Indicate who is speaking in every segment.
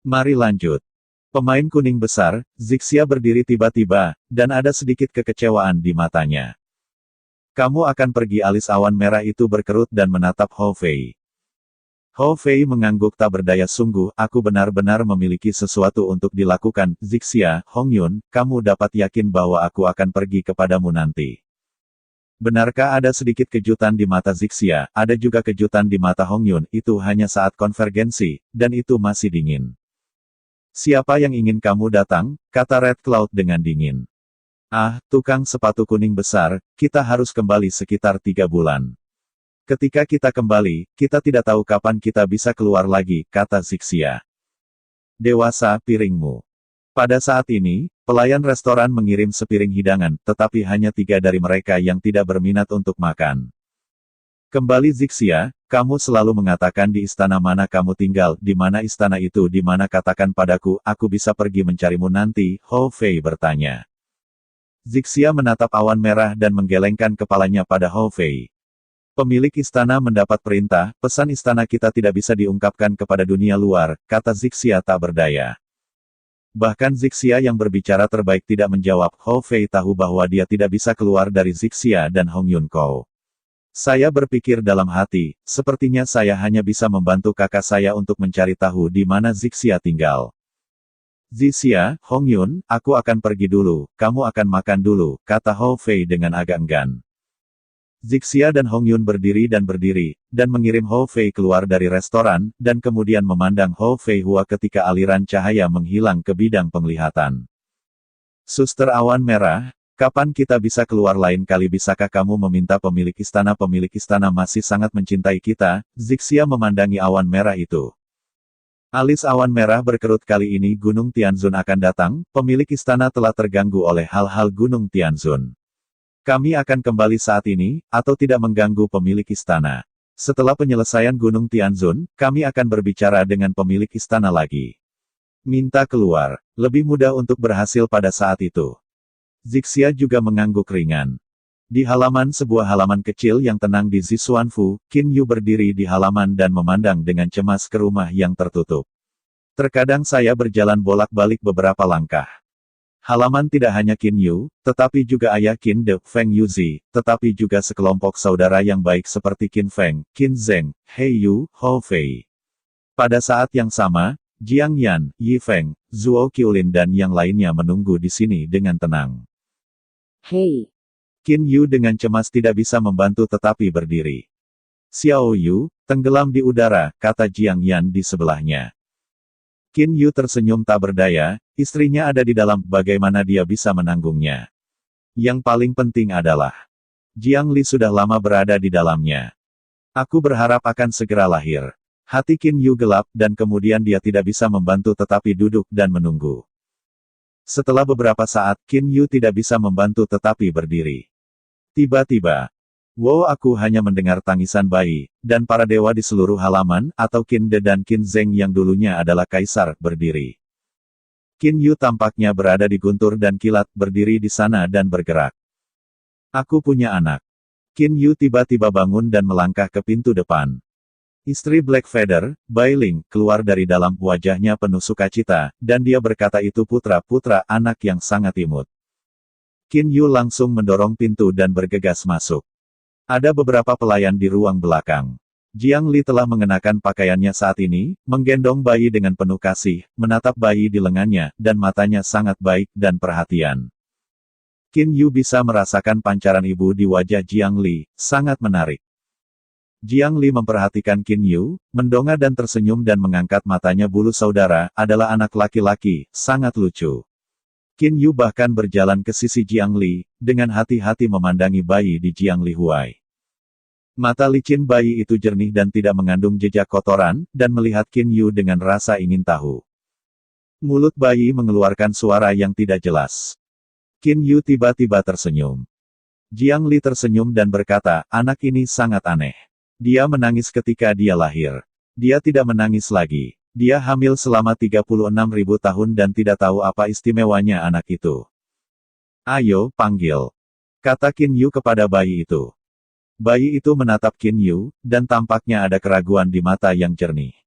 Speaker 1: Mari lanjut. Pemain kuning besar, Zixia berdiri tiba-tiba, dan ada sedikit kekecewaan di matanya. Kamu akan pergi, alis awan merah itu berkerut dan menatap Hou Fei. Hou Fei mengangguk tak berdaya sungguh, aku benar-benar memiliki sesuatu untuk dilakukan, Zixia, Hongyun, kamu dapat yakin bahwa aku akan pergi kepadamu nanti. Benarkah? Ada sedikit kejutan di mata Zixia, ada juga kejutan di mata Hongyun, itu hanya saat konvergensi, dan itu masih dingin. Siapa yang ingin kamu datang, kata Red Cloud dengan dingin. Ah, tukang sepatu kuning besar, kita harus kembali sekitar 3 bulan. Ketika kita kembali, kita tidak tahu kapan kita bisa keluar lagi, kata Zixia. Dewasa piringmu. Pada saat ini, pelayan restoran mengirim sepiring hidangan, tetapi hanya 3 dari mereka yang tidak berminat untuk makan. Kembali Zixia, kamu selalu mengatakan di istana mana kamu tinggal, di mana istana itu, di mana, katakan padaku, aku bisa pergi mencarimu nanti, Hou Fei bertanya. Zixia menatap awan merah dan menggelengkan kepalanya pada Hou Fei. Pemilik istana mendapat perintah, pesan istana kita tidak bisa diungkapkan kepada dunia luar, kata Zixia tak berdaya. Bahkan Zixia yang berbicara terbaik tidak menjawab, Hou Fei tahu bahwa dia tidak bisa keluar dari Zixia dan Hong Yun Kou. Saya berpikir dalam hati, sepertinya saya hanya bisa membantu kakak saya untuk mencari tahu di mana Zixia tinggal. Zixia, Hong Yun, aku akan pergi dulu, kamu akan makan dulu, kata Hou Fei dengan agak enggan. Zixia dan Hong Yun berdiri dan mengirim Hou Fei keluar dari restoran, dan kemudian memandang Hou Fei Hua ketika aliran cahaya menghilang ke bidang penglihatan. Suster awan merah, kapan kita bisa keluar lain kali, bisakah kamu meminta pemilik istana masih sangat mencintai kita, Zixia memandangi awan merah itu. Alis awan merah berkerut, kali ini Gunung Tianzun akan datang, pemilik istana telah terganggu oleh hal-hal Gunung Tianzun. Kami akan kembali saat ini, atau tidak mengganggu pemilik istana. Setelah penyelesaian Gunung Tianzun, kami akan berbicara dengan pemilik istana lagi. Minta keluar, lebih mudah untuk berhasil pada saat itu. Zixia juga mengangguk ringan. Di halaman sebuah halaman kecil yang tenang di Zixuanfu, Qin Yu berdiri di halaman dan memandang dengan cemas ke rumah yang tertutup. Terkadang saya berjalan bolak-balik beberapa langkah. Halaman tidak hanya Qin Yu, tetapi juga ayah Qin De, Feng Yuzi, tetapi juga sekelompok saudara yang baik seperti Qin Feng, Qin Zheng, He Yu, Hou Fei. Pada saat yang sama, Jiang Yan, Yi Feng, Zuo Qiulin dan yang lainnya menunggu di sini dengan tenang.
Speaker 2: Hei.
Speaker 1: Qin Yu dengan cemas tidak bisa membantu tetapi berdiri. Xiao Yu, tenggelam di udara, kata Jiang Yan di sebelahnya. Qin Yu tersenyum tak berdaya, istrinya ada di dalam, bagaimana dia bisa menanggungnya? Yang paling penting adalah, Jiang Li sudah lama berada di dalamnya. Aku berharap akan segera lahir. Hati Qin Yu gelap, dan kemudian dia tidak bisa membantu tetapi duduk dan menunggu. Setelah beberapa saat, Qin Yu tidak bisa membantu tetapi berdiri. Tiba-tiba, wow, aku hanya mendengar tangisan bayi, dan para dewa di seluruh halaman, atau Qin De dan Qin Zheng yang dulunya adalah kaisar, berdiri. Qin Yu tampaknya berada di guntur dan kilat, berdiri di sana dan bergerak. Aku punya anak. Qin Yu tiba-tiba bangun dan melangkah ke pintu depan. Istri Black Feather, Bai Ling, keluar dari dalam, wajahnya penuh sukacita, dan dia berkata itu putra-putra anak yang sangat imut. Qin Yu langsung mendorong pintu dan bergegas masuk. Ada beberapa pelayan di ruang belakang. Jiang Li telah mengenakan pakaiannya saat ini, menggendong bayi dengan penuh kasih, menatap bayi di lengannya, dan matanya sangat baik dan perhatian. Qin Yu bisa merasakan pancaran ibu di wajah Jiang Li, sangat menarik. Jiang Li memperhatikan Qin Yu, mendongak dan tersenyum dan mengangkat matanya, bulu saudara, adalah anak laki-laki, sangat lucu. Qin Yu bahkan berjalan ke sisi Jiang Li, dengan hati-hati memandangi bayi di Jiang Li Huai. Mata licin bayi itu jernih dan tidak mengandung jejak kotoran, dan melihat Qin Yu dengan rasa ingin tahu. Mulut bayi mengeluarkan suara yang tidak jelas. Qin Yu tiba-tiba tersenyum. Jiang Li tersenyum dan berkata, anak ini sangat aneh. Dia menangis ketika dia lahir. Dia tidak menangis lagi. Dia hamil selama 36.000 tahun dan tidak tahu apa istimewanya anak itu. Ayo, panggil. Kata Qin Yu kepada bayi itu. Bayi itu menatap Qin Yu, dan tampaknya ada keraguan di mata yang jernih.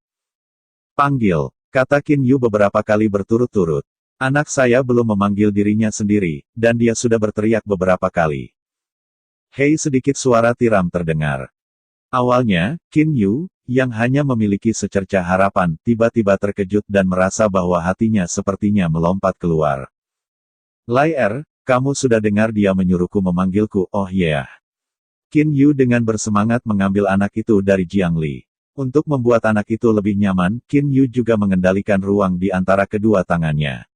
Speaker 1: Panggil, Kata Qin Yu beberapa kali berturut-turut. Anak saya belum memanggil dirinya sendiri, dan dia sudah berteriak beberapa kali. Hei, sedikit suara tiram terdengar. Awalnya, Qin Yu, yang hanya memiliki secercah harapan, tiba-tiba terkejut dan merasa bahwa hatinya sepertinya melompat keluar. Lai kamu sudah dengar dia menyuruhku memanggilku, oh yeah. Qin Yu dengan bersemangat mengambil anak itu dari Jiang Li. Untuk membuat anak itu lebih nyaman, Qin Yu juga mengendalikan ruang di antara kedua tangannya.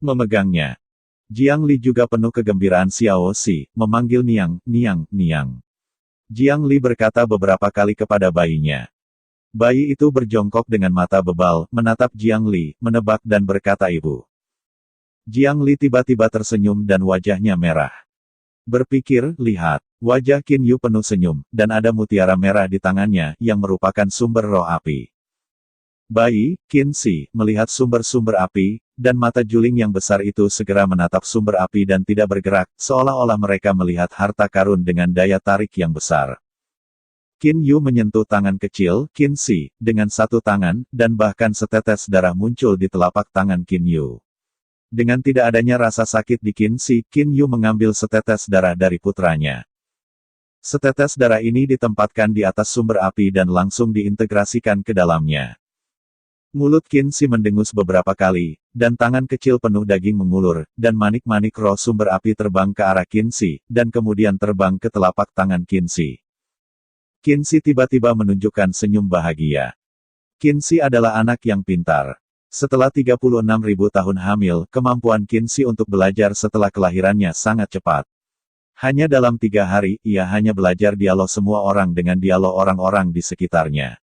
Speaker 1: Memegangnya. Jiang Li juga penuh kegembiraan Xiao Xi, memanggil Niang, Niang, Niang. Jiang Li berkata beberapa kali kepada bayinya. Bayi itu berjongkok dengan mata bebal, menatap Jiang Li, menebak dan berkata ibu. Jiang Li tiba-tiba tersenyum dan wajahnya merah. Berpikir, lihat, wajah Qin Yu penuh senyum, dan ada mutiara merah di tangannya, yang merupakan sumber roh api. Bayi, Qin Shi, melihat sumber-sumber api, dan mata juling yang besar itu segera menatap sumber api dan tidak bergerak, seolah-olah mereka melihat harta karun dengan daya tarik yang besar. Qin Yu menyentuh tangan kecil, Qin Shi, dengan satu tangan, dan bahkan setetes darah muncul di telapak tangan Qin Yu. Dengan tidak adanya rasa sakit di Qin Shi, Qin Yu mengambil setetes darah dari putranya. Setetes darah ini ditempatkan di atas sumber api dan langsung diintegrasikan ke dalamnya. Mulut Qin Shi mendengus beberapa kali, dan tangan kecil penuh daging mengulur, dan manik-manik roh sumber api terbang ke arah Qin Shi, dan kemudian terbang ke telapak tangan Qin Shi. Qin Shi tiba-tiba menunjukkan senyum bahagia. Qin Shi adalah anak yang pintar. Setelah 36.000 tahun hamil, kemampuan Qin Shi untuk belajar setelah kelahirannya sangat cepat. Hanya dalam 3 hari, ia hanya belajar dialog semua orang dengan dialog orang-orang di sekitarnya.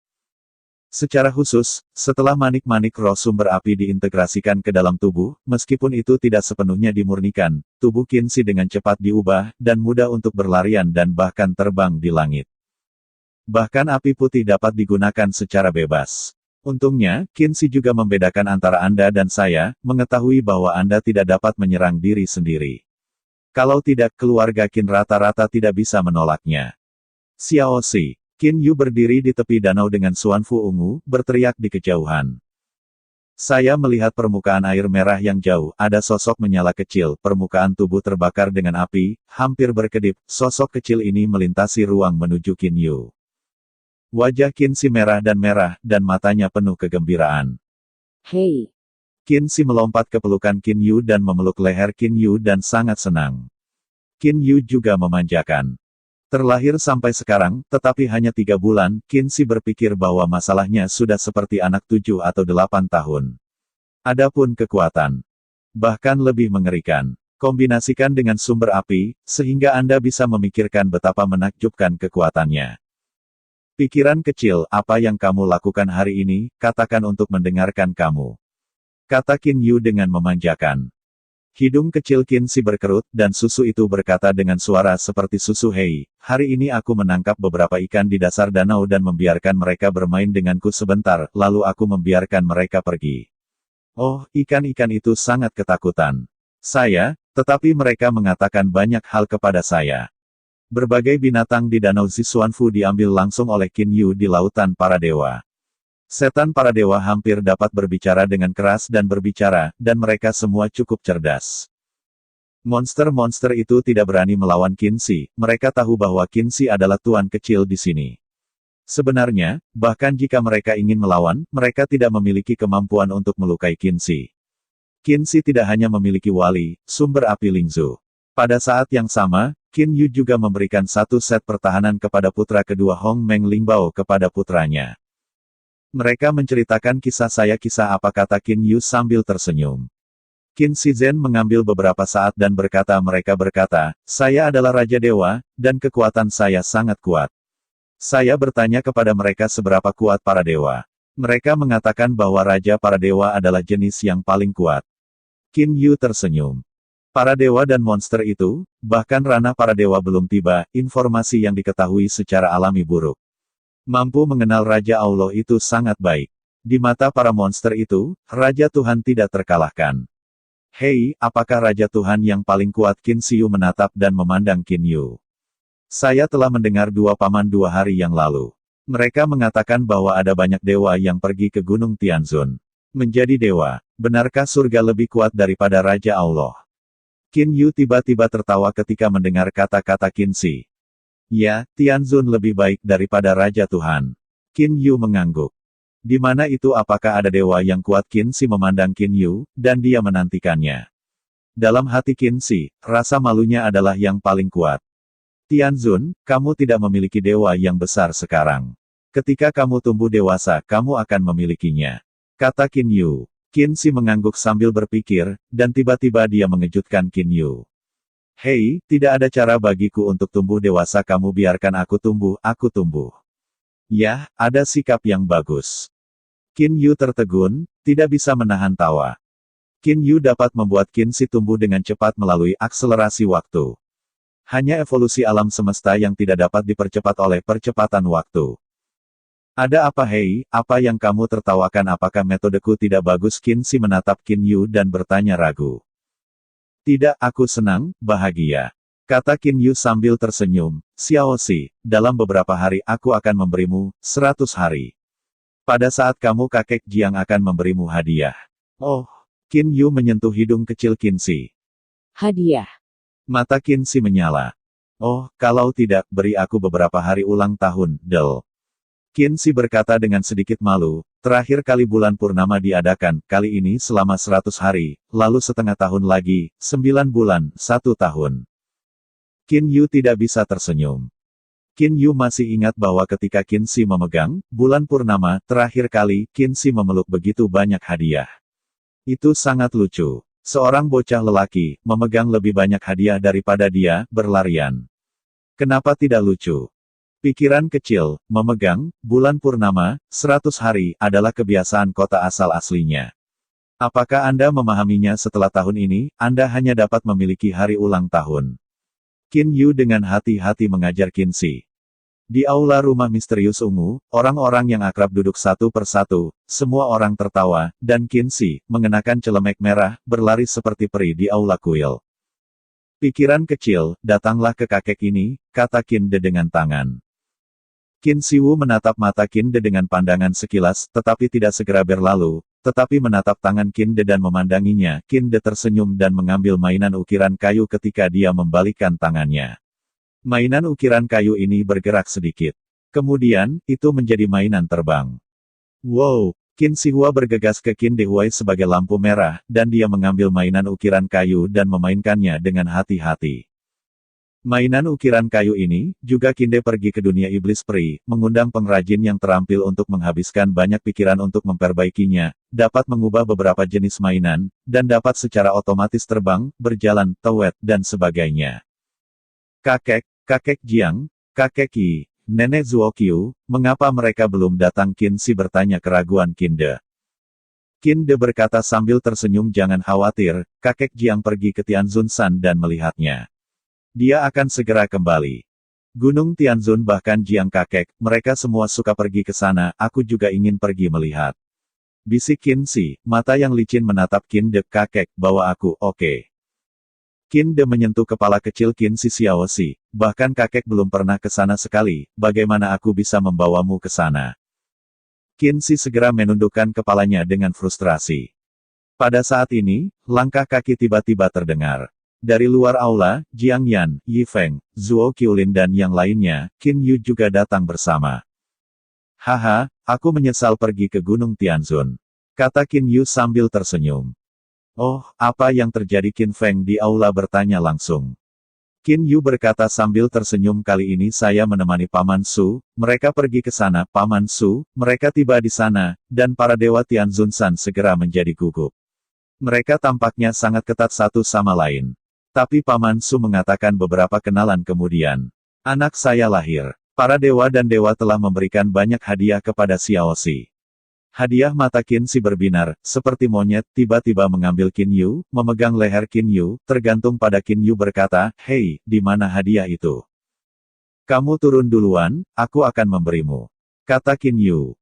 Speaker 1: Secara khusus, setelah manik-manik roh sumber api diintegrasikan ke dalam tubuh, meskipun itu tidak sepenuhnya dimurnikan, tubuh Qin Shi dengan cepat diubah, dan mudah untuk berlarian dan bahkan terbang di langit. Bahkan api putih dapat digunakan secara bebas. Untungnya, Qin Shi juga membedakan antara Anda dan saya, mengetahui bahwa Anda tidak dapat menyerang diri sendiri. Kalau tidak, keluarga Qin rata-rata tidak bisa menolaknya. Xiao Xi. Qin Yu berdiri di tepi danau dengan Xuanfu ungu, berteriak di kejauhan. Saya melihat permukaan air merah yang jauh, ada sosok menyala kecil, permukaan tubuh terbakar dengan api, hampir berkedip, sosok kecil ini melintasi ruang menuju Qin Yu. Wajah Qin Shi merah, dan matanya penuh kegembiraan.
Speaker 2: Hei,
Speaker 1: Qin Shi melompat ke pelukan Qin Yu dan memeluk leher Qin Yu dan sangat senang. Qin Yu juga memanjakan. Terlahir sampai sekarang, tetapi hanya 3 bulan, Qin Shi berpikir bahwa masalahnya sudah seperti anak 7 atau 8 tahun. Adapun kekuatan, bahkan lebih mengerikan. Kombinasikan dengan sumber api, sehingga Anda bisa memikirkan betapa menakjubkan kekuatannya. Pikiran kecil, apa yang kamu lakukan hari ini, katakan untuk mendengarkan kamu. Kata Qin Yu dengan memanjakan. Hidung kecil Qin Shi berkerut, dan susu itu berkata dengan suara seperti susu Hei, hari ini aku menangkap beberapa ikan di dasar danau dan membiarkan mereka bermain denganku sebentar, lalu aku membiarkan mereka pergi. Oh, ikan-ikan itu sangat ketakutan. Tetapi mereka mengatakan banyak hal kepada saya. Berbagai binatang di danau Zixuanfu diambil langsung oleh Qin Yu di lautan para dewa. Setan para dewa hampir dapat berbicara dengan keras dan berbicara, dan mereka semua cukup cerdas. Monster-monster itu tidak berani melawan Qin Shi, mereka tahu bahwa Qin Shi adalah tuan kecil di sini. Sebenarnya, bahkan jika mereka ingin melawan, mereka tidak memiliki kemampuan untuk melukai Qin Shi. Qin Shi tidak hanya memiliki wali, sumber api Lingzu. Pada saat yang sama, Qin Yu juga memberikan satu set pertahanan kepada putra kedua Hong Meng Lingbao kepada putranya. Mereka menceritakan kisah apa kata Qin Yu sambil tersenyum. Qin Shizhen mengambil beberapa saat dan mereka berkata, saya adalah Raja Dewa, dan kekuatan saya sangat kuat. Saya bertanya kepada mereka seberapa kuat para dewa. Mereka mengatakan bahwa Raja para dewa adalah jenis yang paling kuat. Qin Yu tersenyum. Para dewa dan monster itu, bahkan ranah para dewa belum tiba, informasi yang diketahui secara alami buruk. Mampu mengenal Raja Allah itu sangat baik. Di mata para monster itu, Raja Tuhan tidak terkalahkan. Hei, apakah Raja Tuhan yang paling kuat? Qin Xiu menatap dan memandang Qin Yu. Saya telah mendengar 2 paman 2 hari yang lalu. Mereka mengatakan bahwa ada banyak dewa yang pergi ke Gunung Tianzun. Menjadi dewa, benarkah surga lebih kuat daripada Raja Allah? Qin Yu tiba-tiba tertawa ketika mendengar kata-kata Qin Shi. Ya, Tianzun lebih baik daripada Raja Tuhan. Qin Yu mengangguk. Di mana itu apakah ada dewa yang kuat? Qin Shi memandang Qin Yu, dan dia menantikannya. Dalam hati Qin Shi, rasa malunya adalah yang paling kuat. Tianzun, kamu tidak memiliki dewa yang besar sekarang. Ketika kamu tumbuh dewasa, kamu akan memilikinya. Kata Qin Yu. Qin Shi mengangguk sambil berpikir, dan tiba-tiba dia mengejutkan Qin Yu. Hei, tidak ada cara bagiku untuk tumbuh dewasa. Kamu biarkan aku tumbuh, aku tumbuh. Yah, ada sikap yang bagus. Qin Yu tertegun, tidak bisa menahan tawa. Qin Yu dapat membuat Qin Shi tumbuh dengan cepat melalui akselerasi waktu. Hanya evolusi alam semesta yang tidak dapat dipercepat oleh percepatan waktu. Ada apa? Hei, apa yang kamu tertawakan? Apakah metodeku tidak bagus? Qin Shi menatap Qin Yu dan bertanya ragu. Tidak, aku senang, bahagia. Kata Qin Yu sambil tersenyum. Xiao Shi, dalam beberapa hari aku akan memberimu 100 hari. Pada saat kamu kakek Jiang akan memberimu hadiah. Oh, Qin Yu menyentuh hidung kecil Qin Shi.
Speaker 2: Hadiah.
Speaker 1: Mata Qin Shi menyala. Oh, kalau tidak, beri aku beberapa hari ulang tahun, Del. Qin Shi berkata dengan sedikit malu, terakhir kali bulan purnama diadakan, kali ini selama 100 hari, lalu setengah tahun lagi, 9 bulan, 1 tahun. Qin Yu tidak bisa tersenyum. Qin Yu masih ingat bahwa ketika Qin Shi memegang bulan purnama, terakhir kali, Qin Shi memeluk begitu banyak hadiah. Itu sangat lucu. Seorang bocah lelaki, memegang lebih banyak hadiah daripada dia, berlarian. Kenapa tidak lucu? Pikiran kecil, memegang, bulan purnama, 100 hari, adalah kebiasaan kota asal aslinya. Apakah Anda memahaminya? Setelah tahun ini, Anda hanya dapat memiliki hari ulang tahun. Qin Yu dengan hati-hati mengajar Qin Shi. Di aula rumah misterius ungu, orang-orang yang akrab duduk satu persatu, semua orang tertawa, dan Qin Shi, mengenakan celemek merah, berlari seperti peri di aula kuil. Pikiran kecil, datanglah ke kakek ini, kata Qin De dengan tangan. Qin Shi Wu menatap mata Qin De dengan pandangan sekilas, tetapi tidak segera berlalu, tetapi menatap tangan Qin De dan memandanginya. Qin De tersenyum dan mengambil mainan ukiran kayu ketika dia membalikkan tangannya. Mainan ukiran kayu ini bergerak sedikit. Kemudian, itu menjadi mainan terbang. Wow! Qin Shi Hua bergegas ke Qin De Huai sebagai lampu merah, dan dia mengambil mainan ukiran kayu dan memainkannya dengan hati-hati. Mainan ukiran kayu ini, juga Qin De pergi ke dunia iblis peri, mengundang pengrajin yang terampil untuk menghabiskan banyak pikiran untuk memperbaikinya, dapat mengubah beberapa jenis mainan, dan dapat secara otomatis terbang, berjalan, tewet, dan sebagainya. Kakek Jiang, kakek Qi, nenek Zuoqiu, mengapa mereka belum datang? Qin Shi bertanya keraguan Qin De. Qin De berkata sambil tersenyum, jangan khawatir, kakek Jiang pergi ke Tianzun San dan melihatnya. Dia akan segera kembali. Gunung Tianzun bahkan Jiang kakek, mereka semua suka pergi ke sana, aku juga ingin pergi melihat. Bisik Qin Shi, mata yang licin menatap Qin De. Kakek, bawa aku, oke. Qin De menyentuh kepala kecil Qin Shi. Xiao Shi, bahkan kakek belum pernah ke sana sekali, bagaimana aku bisa membawamu ke sana? Qin Shi segera menundukkan kepalanya dengan frustrasi. Pada saat ini, langkah kaki tiba-tiba terdengar. Dari luar aula, Jiang Yan, Yi Feng, Zuo Qiulin dan yang lainnya, Qin Yu juga datang bersama. Haha, aku menyesal pergi ke Gunung Tianzun. Kata Qin Yu sambil tersenyum. Oh, apa yang terjadi? Qin Feng di aula bertanya langsung. Qin Yu berkata sambil tersenyum, kali ini saya menemani Paman Su, mereka pergi ke sana, Paman Su, mereka tiba di sana, dan para dewa Tianzun San segera menjadi gugup. Mereka tampaknya sangat ketat satu sama lain. Tapi Paman Su mengatakan beberapa kenalan kemudian. Anak saya lahir. Para dewa dan dewa telah memberikan banyak hadiah kepada Xiao Shi. Hadiah. Mata Qin Shi berbinar, seperti monyet, tiba-tiba mengambil Qin Yu, memegang leher Qin Yu, tergantung pada Qin Yu berkata, hei, di mana hadiah itu? Kamu turun duluan, aku akan memberimu. Kata Qin Yu.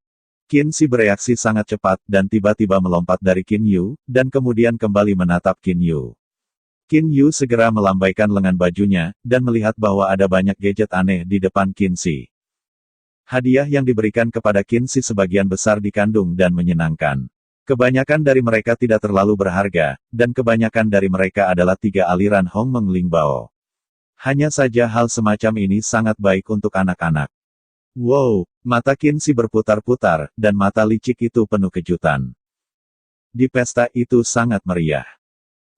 Speaker 1: Qin Shi bereaksi sangat cepat, dan tiba-tiba melompat dari Qin Yu, dan kemudian kembali menatap Qin Yu. Qin Yu segera melambaikan lengan bajunya, dan melihat bahwa ada banyak gadget aneh di depan Qin Shi. Hadiah yang diberikan kepada Qin Shi sebagian besar dikandung dan menyenangkan. Kebanyakan dari mereka tidak terlalu berharga, dan kebanyakan dari mereka adalah 3 aliran Hongmeng Lingbao. Hanya saja hal semacam ini sangat baik untuk anak-anak. Wow, mata Qin Shi berputar-putar, dan mata licik itu penuh kejutan. Di pesta itu sangat meriah.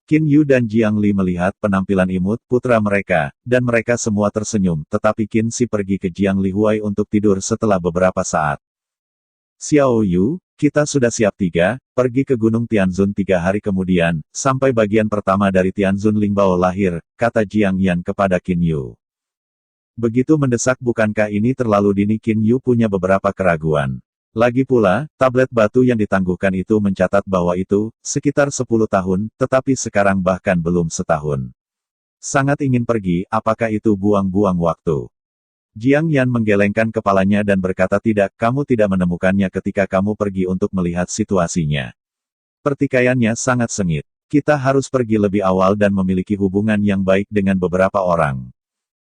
Speaker 1: Qin Yu dan Jiang Li melihat penampilan imut putra mereka, dan mereka semua tersenyum, tetapi Qin Shi pergi ke Jiang Li Huai untuk tidur setelah beberapa saat. Xiao Yu, kita sudah siap 3, pergi ke Gunung Tianzun 3 hari kemudian, sampai bagian pertama dari Tianzun Lingbao lahir, kata Jiang Yan kepada Qin Yu. Begitu mendesak, bukankah ini terlalu dini? Qin Yu punya beberapa keraguan. Lagi pula, tablet batu yang ditangguhkan itu mencatat bahwa itu, sekitar 10 tahun, tetapi sekarang bahkan belum setahun. Sangat ingin pergi, apakah itu buang-buang waktu? Jiang Yan menggelengkan kepalanya dan berkata, tidak, kamu tidak menemukannya ketika kamu pergi untuk melihat situasinya. Pertikaiannya sangat sengit. Kita harus pergi lebih awal dan memiliki hubungan yang baik dengan beberapa orang.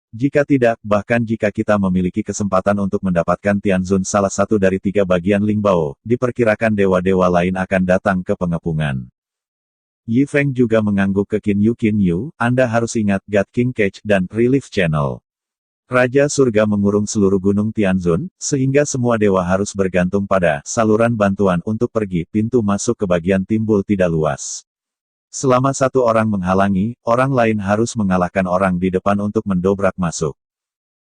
Speaker 1: Jika tidak, bahkan jika kita memiliki kesempatan untuk mendapatkan Tianzun salah satu dari 3 bagian Lingbao, diperkirakan dewa-dewa lain akan datang ke pengepungan. Yi Feng juga mengangguk ke Qin Yu, Anda harus ingat God King Cage dan Relief Channel. Raja Surga mengurung seluruh gunung Tianzun, sehingga semua dewa harus bergantung pada saluran bantuan untuk pergi. Pintu masuk ke bagian timbul tidak luas. Selama satu orang menghalangi, orang lain harus mengalahkan orang di depan untuk mendobrak masuk.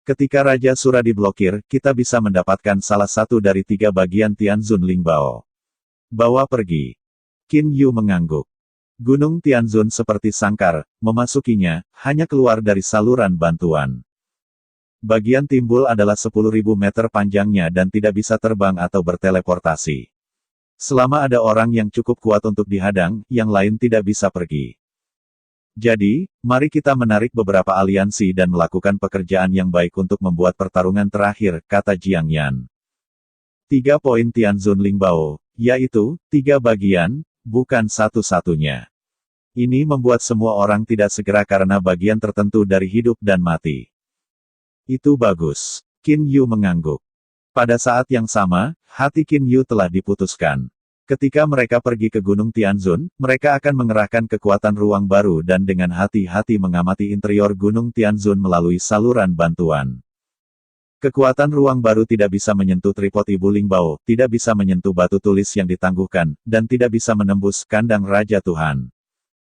Speaker 1: Ketika Raja Sura diblokir, kita bisa mendapatkan salah satu dari 3 bagian Tianzun Lingbao. Bawa pergi. Qin Yu mengangguk. Gunung Tianzun seperti sangkar, memasukinya, hanya keluar dari saluran bantuan. Bagian timbul adalah 10.000 meter panjangnya dan tidak bisa terbang atau berteleportasi. Selama ada orang yang cukup kuat untuk dihadang, yang lain tidak bisa pergi. Jadi, mari kita menarik beberapa aliansi dan melakukan pekerjaan yang baik untuk membuat pertarungan terakhir, kata Jiang Yan. 3 poin Tianzun Lingbao, yaitu, 3 bagian, bukan satu-satunya. Ini membuat semua orang tidak segera karena bagian tertentu dari hidup dan mati. Itu bagus. Qin Yu mengangguk. Pada saat yang sama, hati Qin Yu telah diputuskan. Ketika mereka pergi ke Gunung Tianzun, mereka akan mengerahkan kekuatan ruang baru dan dengan hati-hati mengamati interior Gunung Tianzun melalui saluran bantuan. Kekuatan ruang baru tidak bisa menyentuh tripod Ibu Lingbao, tidak bisa menyentuh batu tulis yang ditangguhkan, dan tidak bisa menembus kandang Raja Tuhan.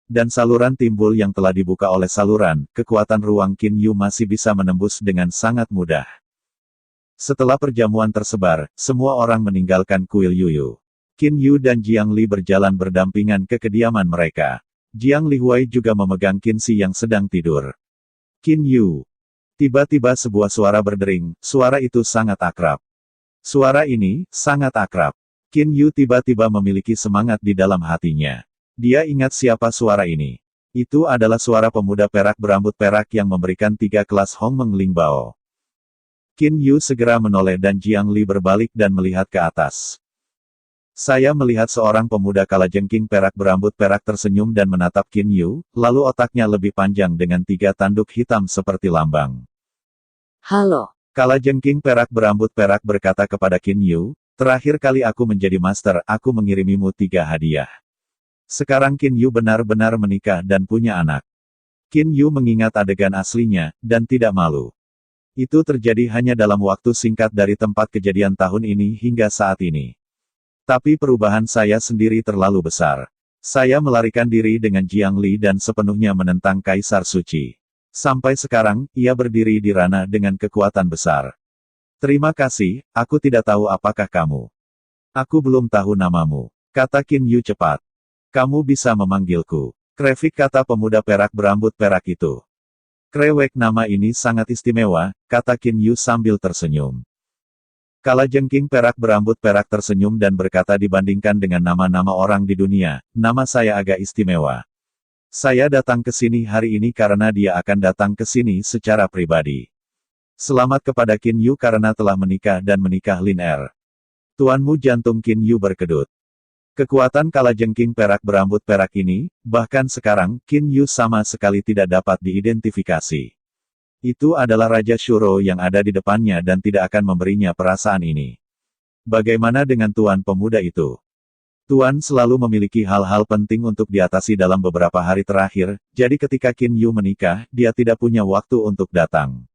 Speaker 1: Dan saluran timbul yang telah dibuka oleh saluran, kekuatan ruang Qin Yu masih bisa menembus dengan sangat mudah. Setelah perjamuan tersebar, semua orang meninggalkan kuil Yuyu. Qin Yu dan Jiang Li berjalan berdampingan ke kediaman mereka. Jiang Li Huai juga memegang Qin Shi yang sedang tidur. Qin Yu. Tiba-tiba sebuah suara berdering, suara itu sangat akrab. Suara ini, sangat akrab. Qin Yu tiba-tiba memiliki semangat di dalam hatinya. Dia ingat siapa suara ini. Itu adalah suara pemuda perak berambut perak yang memberikan 3 kelas Hongmeng Lingbao. Qin Yu segera menoleh dan Jiang Li berbalik dan melihat ke atas. Saya melihat seorang pemuda kalajengking perak berambut perak tersenyum dan menatap Qin Yu, lalu otaknya lebih panjang dengan 3 tanduk hitam seperti lambang.
Speaker 2: Halo.
Speaker 1: Kalajengking perak berambut perak berkata kepada Qin Yu, terakhir kali aku menjadi master, aku mengirimimu 3 hadiah. Sekarang Qin Yu benar-benar menikah dan punya anak. Qin Yu mengingat adegan aslinya, dan tidak malu. Itu terjadi hanya dalam waktu singkat dari tempat kejadian tahun ini hingga saat ini. Tapi perubahan saya sendiri terlalu besar. Saya melarikan diri dengan Jiang Li dan sepenuhnya menentang Kaisar Suci. Sampai sekarang, ia berdiri di ranah dengan kekuatan besar. Terima kasih, aku tidak tahu apakah kamu. Aku belum tahu namamu, kata Qin Yu cepat. Kamu bisa memanggilku Krevik, kata pemuda perak berambut perak itu. Krewek, nama ini sangat istimewa, kata Qin Yu sambil tersenyum. Kalajengking perak berambut perak tersenyum dan berkata, dibandingkan dengan nama-nama orang di dunia, nama saya agak istimewa. Saya datang ke sini hari ini karena dia akan datang ke sini secara pribadi. Selamat kepada Qin Yu karena telah menikah dan menikah Lin Er. Tuanmu. Jantung Qin Yu berkedut. Kekuatan kalajengking perak berambut perak ini, bahkan sekarang, Qin Yu sama sekali tidak dapat diidentifikasi. Itu adalah Raja Shuro yang ada di depannya dan tidak akan memberinya perasaan ini. Bagaimana dengan tuan pemuda itu? Tuan selalu memiliki hal-hal penting untuk diatasi dalam beberapa hari terakhir, jadi ketika Qin Yu menikah, dia tidak punya waktu untuk datang.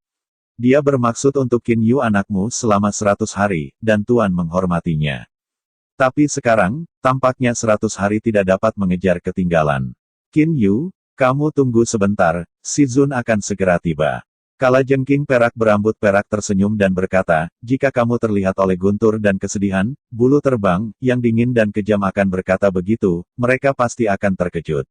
Speaker 1: Dia bermaksud untuk Qin Yu anakmu selama 100 hari, dan Tuan menghormatinya. Tapi sekarang, tampaknya 100 hari tidak dapat mengejar ketinggalan. Qin Yu, kamu tunggu sebentar, si Zun akan segera tiba. Kalajengking perak berambut perak tersenyum dan berkata, jika kamu terlihat oleh guntur dan kesedihan, bulu terbang, yang dingin dan kejam akan berkata begitu, mereka pasti akan terkejut.